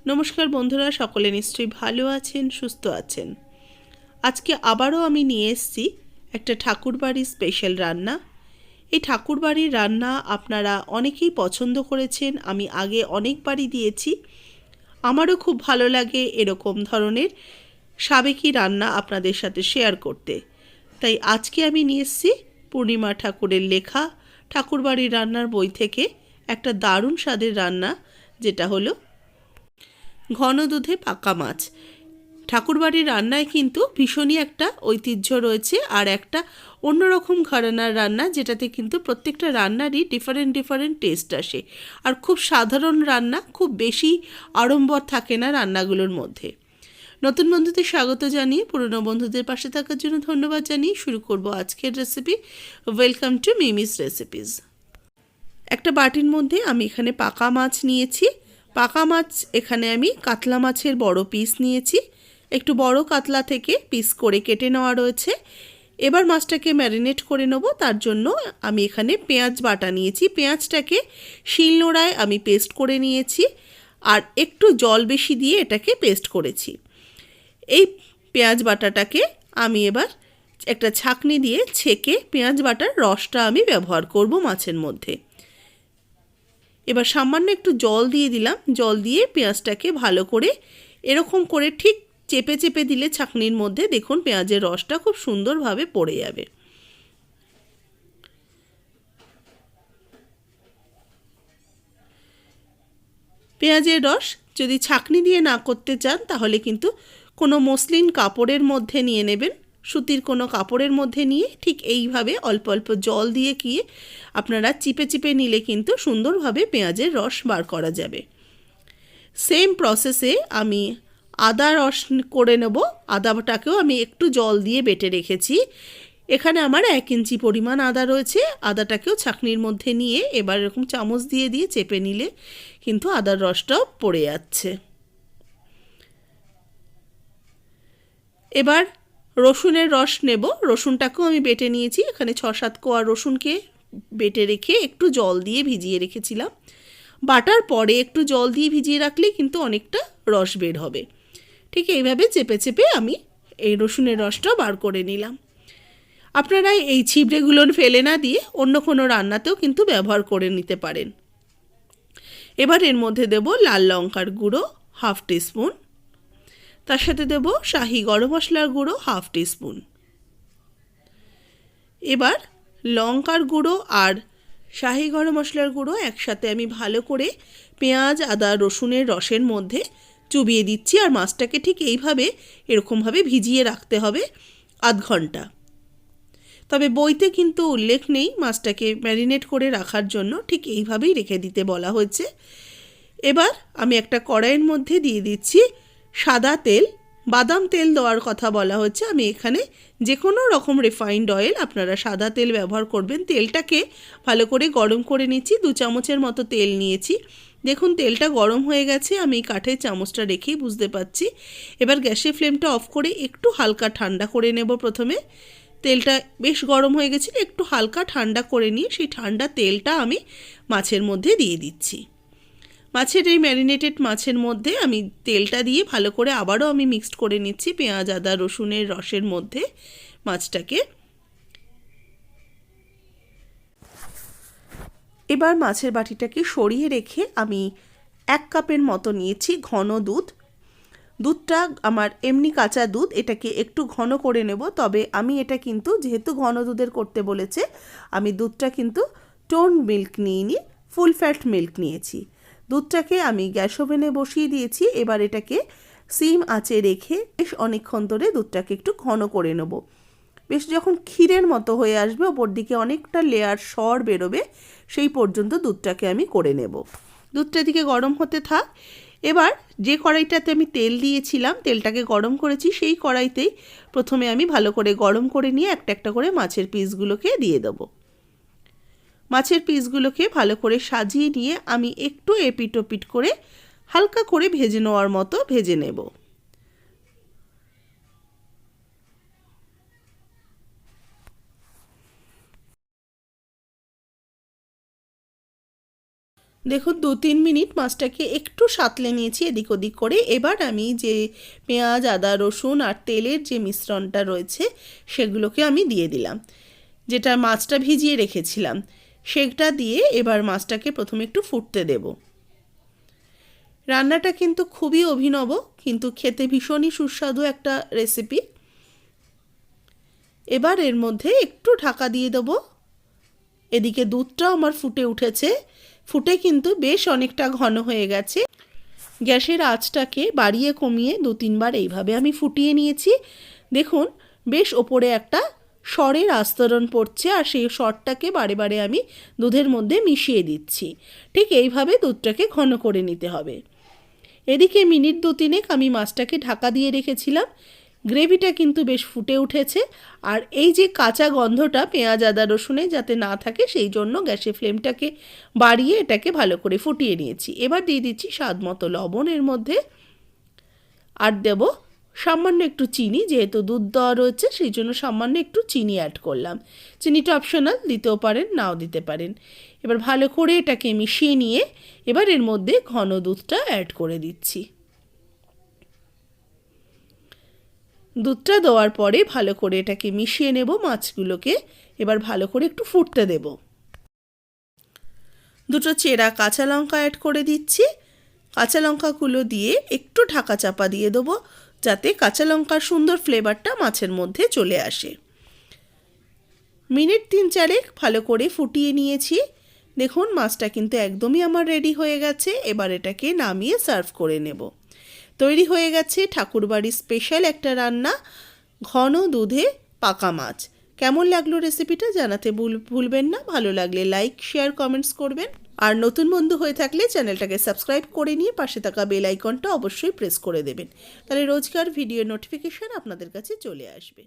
নমস্কার বন্ধুরা, সকলে নিশ্চয়ই ভালো আছেন, সুস্থ আছেন। আজকে আবারও আমি নিয়ে এসেছি একটা ঠাকুরবাড়ির স্পেশাল রান্না। এই ঠাকুরবাড়ির রান্না আপনারা অনেকেই পছন্দ করেছেন, আমি আগে অনেকবারই দিয়েছি। আমারও খুব ভালো লাগে এরকম ধরনের সাবেকি রান্না আপনাদের সাথে শেয়ার করতে। তাই আজকে আমি নিয়ে এসেছি পূর্ণিমা ঠাকুরের লেখা ঠাকুরবাড়ির রান্নার বই থেকে একটা দারুণ স্বাদের রান্না, যেটা হলো ঘন দুধে পাকা মাছ। ঠাকুরবাড়ির রান্নায় কিন্তু ভীষণই একটা ঐতিহ্য রয়েছে, আর একটা অন্যরকম ঘরানার রান্না, যেটাতে কিন্তু প্রত্যেকটা রান্নারই ডিফারেন্ট ডিফারেন্ট টেস্ট আসে। আর খুব সাধারণ রান্না, খুব বেশি আড়ম্বর থাকে না রান্নাগুলোর মধ্যে। নতুন বন্ধুদের স্বাগত জানিয়ে পুরনো বন্ধুদের পাশে থাকার জন্য ধন্যবাদ জানিয়ে শুরু করব আজকের recipe. Welcome to Mimi's recipes. একটা বাটির মধ্যে আমি এখানে পাকা মাছ নিয়েছি। পাকা মাছ এখানে আমি কাতলা মাছের বড় পিস নিয়েছি। একটু বড় কাতলা থেকে পিস করে কেটে নেওয়া রয়েছে। এবার মাছটাকে ম্যারিনেট করে নেব। তার জন্য আমি এখানে পেঁয়াজ বাটা নিয়েছি। পেঁয়াজটাকে শিলনোড়ায় আমি পেস্ট করে নিয়েছি, আর একটু জল বেশি দিয়ে এটাকে পেস্ট করেছি। এই পেঁয়াজ বাটাটাকে আমি এবার একটা ছাঁকনি দিয়ে ছেঁকে পেঁয়াজ বাটার রসটা আমি ব্যবহার করব মাছের মধ্যে। এবার সামান্য একটু জল দিয়ে দিলাম। জল দিয়ে পেঁয়াজটাকে ভালো করে এরকম করে ঠিক চেপে চেপে দিলে ছাঁকনির মধ্যে দেখুন পেঁয়াজের রসটা খুব সুন্দরভাবে পড়ে যাবে। পেঁয়াজের রস যদি ছাঁকনি দিয়ে না করতে চান, তাহলে কিন্তু কোনো মসলিন কাপড়ের মধ্যে নিয়ে নেবেন, সুতির কোনো কাপড়ের মধ্যে নিয়ে ঠিক এইভাবে অল্প অল্প জল দিয়ে গিয়ে আপনারা চিপে চিপে নিলে কিন্তু সুন্দরভাবে পেঁয়াজের রস বার করা যাবে। সেম প্রসেসে আমি আদা রস করে নেব। আদাটাকেও আমি একটু জল দিয়ে বেটে রেখেছি। এখানে আমার 1 ইঞ্চি পরিমাণ আদা রয়েছে। আদাটাকেও ছাঁকনির মধ্যে নিয়ে এবার এরকম চামচ দিয়ে দিয়ে চেপে নিলে কিন্তু আদার রসটাও পড়ে যাচ্ছে। এবার রসুনের রস নেব। রসুনটাকেও আমি বেটে নিয়েছি। এখানে 6-7 কোয়া রসুনকে বেটে রেখে একটু জল দিয়ে ভিজিয়ে রেখেছিলাম। বাটার পরে একটু জল দিয়ে ভিজিয়ে রাখলে কিন্তু অনেকটা রস বের হবে। ঠিক এইভাবে চেপে চেপে আমি এই রসুনের রসটা বার করে নিলাম। আপনারা এই ছিবড়েগুলো ফেলে না দিয়ে অন্য কোনো রান্নাতেও কিন্তু ব্যবহার করে নিতে পারেন। এবার এর মধ্যে দেব লাল লঙ্কার গুঁড়ো 1/2 টিস্পুন। তার সাথে দেব শাহি গরম মশলার গুঁড়ো 1/2 টিস্পুন। এবার লঙ্কার গুঁড়ো আর শাহি গরম মশলার গুঁড়ো একসাথে আমি ভালো করে পেঁয়াজ আদা রসুনের রসের মধ্যে চুবিয়ে দিচ্ছি। আর মাছটাকে ঠিক এইভাবে এরকমভাবে ভিজিয়ে রাখতে হবে আধ ঘন্টা। তবে বইতে কিন্তু উল্লেখ নেই মাছটাকে ম্যারিনেট করে রাখার জন্য, ঠিক এইভাবেই রেখে দিতে বলা হয়েছে। এবার আমি একটা কড়াইয়ের মধ্যে দিয়ে দিচ্ছি সাদা তেল। বাদাম তেল দেওয়ার কথা বলা হচ্ছে। আমি এখানে যে কোনো রকম রিফাইন্ড অয়েল, আপনারা সাদা তেল ব্যবহার করবেন। তেলটাকে ভালো করে গরম করে নিচ্ছি। 2 চামচের মতো তেল নিয়েছি। দেখুন তেলটা গরম হয়ে গেছে, আমি কাঠের চামচটা রেখেই বুঝতে পাচ্ছি। এবার গ্যাসের ফ্লেমটা অফ করে একটু হালকা ঠান্ডা করে নেব। প্রথমে তেলটা বেশ গরম হয়ে গেছে, একটু হালকা ঠান্ডা করে নিয়ে সেই ঠান্ডা তেলটা আমি মাছের মধ্যে দিয়ে দিচ্ছি। মাছের এই ম্যারিনেটেড মাছের মধ্যে আমি তেলটা দিয়ে ভালো করে আবারও আমি মিক্সড করে নিচ্ছি পেঁয়াজ আদা রসুনের রসের মধ্যে মাছটাকে। এবার মাছের বাটিটাকে সরিয়ে রেখে আমি 1 কাপের মতো নিয়েছি ঘন দুধ। দুধটা আমার এমনি কাঁচা দুধ, এটাকে একটু ঘন করে নেব। তবে আমি এটা কিন্তু যেহেতু ঘন দুধের করতে বলেছে, আমি দুধটা কিন্তু টোন মিল্ক নিইনি, ফুল ফ্যাট মিল্ক নিয়েছি। দুধটাকে আমি গ্যাস ওভেনে বসিয়ে দিয়েছি। এবার এটাকে সিম আঁচে রেখে বেশ অনেকক্ষণ ধরে দুধটাকে একটু ঘন করে নেব। বেশ যখন ক্ষীরের মতো হয়ে আসবে, ওপর দিকে অনেকটা লেয়ার সর বেরোবে, সেই পর্যন্ত দুধটাকে আমি করে নেব। দুধটা দিকে গরম হতে থাক। এবার যে কড়াইটাতে আমি তেল দিয়েছিলাম, তেলটাকে গরম করেছি, সেই কড়াইতেই প্রথমে আমি ভালো করে গরম করে নিয়ে একটা একটা করে মাছের পিসগুলোকে দিয়ে দেবো। মাছের পিসগুলোকে ভালো করে সাজিয়ে নিয়ে আমি একটু এপিট ওপিট করে হালকা করে ভেজে নেওয়ার মতো ভেজে নেব। দেখুন 2-3 মিনিট মাছটাকে একটু সাঁতলে নিয়েছি এদিক ওদিক করে। এবার আমি যে পেঁয়াজ, আদা, রসুন আর তেলের যে মিশ্রণটা রয়েছে সেগুলোকে আমি দিয়ে দিলাম, যেটা মাছটা ভিজিয়ে রেখেছিলাম সেটা দিয়ে এবার মাছটাকে প্রথমে একটু ফুটতে দেব। রান্নাটা কিন্তু খুবই অভিনব, কিন্তু খেতে ভীষণই সুস্বাদু একটা রেসিপি। এবার এর মধ্যে একটু ঢাকা দিয়ে দেবো। এদিকে দুধটাও আমার ফুটে উঠেছে, ফুটে কিন্তু বেশ অনেকটা ঘন হয়ে গেছে। গ্যাসের আঁচটাকে বাড়িয়ে কমিয়ে 2-3 বার এইভাবে আমি ফুটিয়ে নিয়েছি। দেখুন বেশ ওপরে একটা সরের আস্তরণ পড়ছে, আর সেই সরটাকে বারে বারে আমি দুধের মধ্যে মিশিয়ে দিচ্ছি। ঠিক এইভাবে দুধটাকে ঘন করে নিতে হবে। এদিকে মিনিট 2-3 আমি মাছটাকে ঢাকা দিয়ে রেখেছিলাম। গ্রেভিটা কিন্তু বেশ ফুটে উঠেছে, আর এই যে কাঁচা গন্ধটা পেঁয়াজ, আদা, রসুনে যাতে না থাকে সেই জন্য গ্যাসের ফ্লেমটাকে বাড়িয়ে এটাকে ভালো করে ফুটিয়ে নিয়েছি। এবার দিয়ে দিচ্ছি স্বাদ মতো লবণ এর মধ্যে, আর দেব সামান্য একটু চিনি। যেহেতু দুধ দেওয়া রয়েছে সেই জন্য সামান্য একটু চিনি অ্যাড করলাম। চিনিটা অপশনাল, দিতেও পারেন নাও দিতে পারেন। এবার ভালো করে এটাকে মিশিয়ে নিয়ে এবার এর মধ্যে ঘন দুধটা অ্যাড করে দিচ্ছি। দুধটা দেওয়ার পরে ভালো করে এটাকে মিশিয়ে নেব মাছগুলোকে। এবার ভালো করে একটু ফুটতে দেব। দুটো চেরা কাঁচা লঙ্কা অ্যাড করে দিচ্ছি। কাঁচা লঙ্কাগুলো দিয়ে একটু ঢাকা চাপা দিয়ে দেবো, যাতে কাঁচা লঙ্কার সুন্দর ফ্লেভারটা মাছের মধ্যে চলে আসে। মিনিট 3-4 ভালো করে ফুটিয়ে নিয়েছি। দেখুন মাছটা কিন্তু একদমই আমার রেডি হয়ে গেছে। এবার এটাকে নামিয়ে সার্ভ করে নেব। তৈরি হয়ে গেছে ঠাকুরবাড়ির স্পেশাল একটা রান্না, ঘন দুধে পাকা মাছ। কেমন লাগলো রেসিপিটা জানাতে ভুলবেন না। ভালো লাগলে লাইক, শেয়ার, কমেন্টস করবেন। আর নতুন বন্ধু হয়ে থাকলে চ্যানেলটাকে সাবস্ক্রাইব করে নিয়ে পাশে থাকা বেল আইকনটা অবশ্যই প্রেস করে দেবেন, তাহলে রোজকার ভিডিও নোটিফিকেশান আপনাদের কাছে চলে আসবে।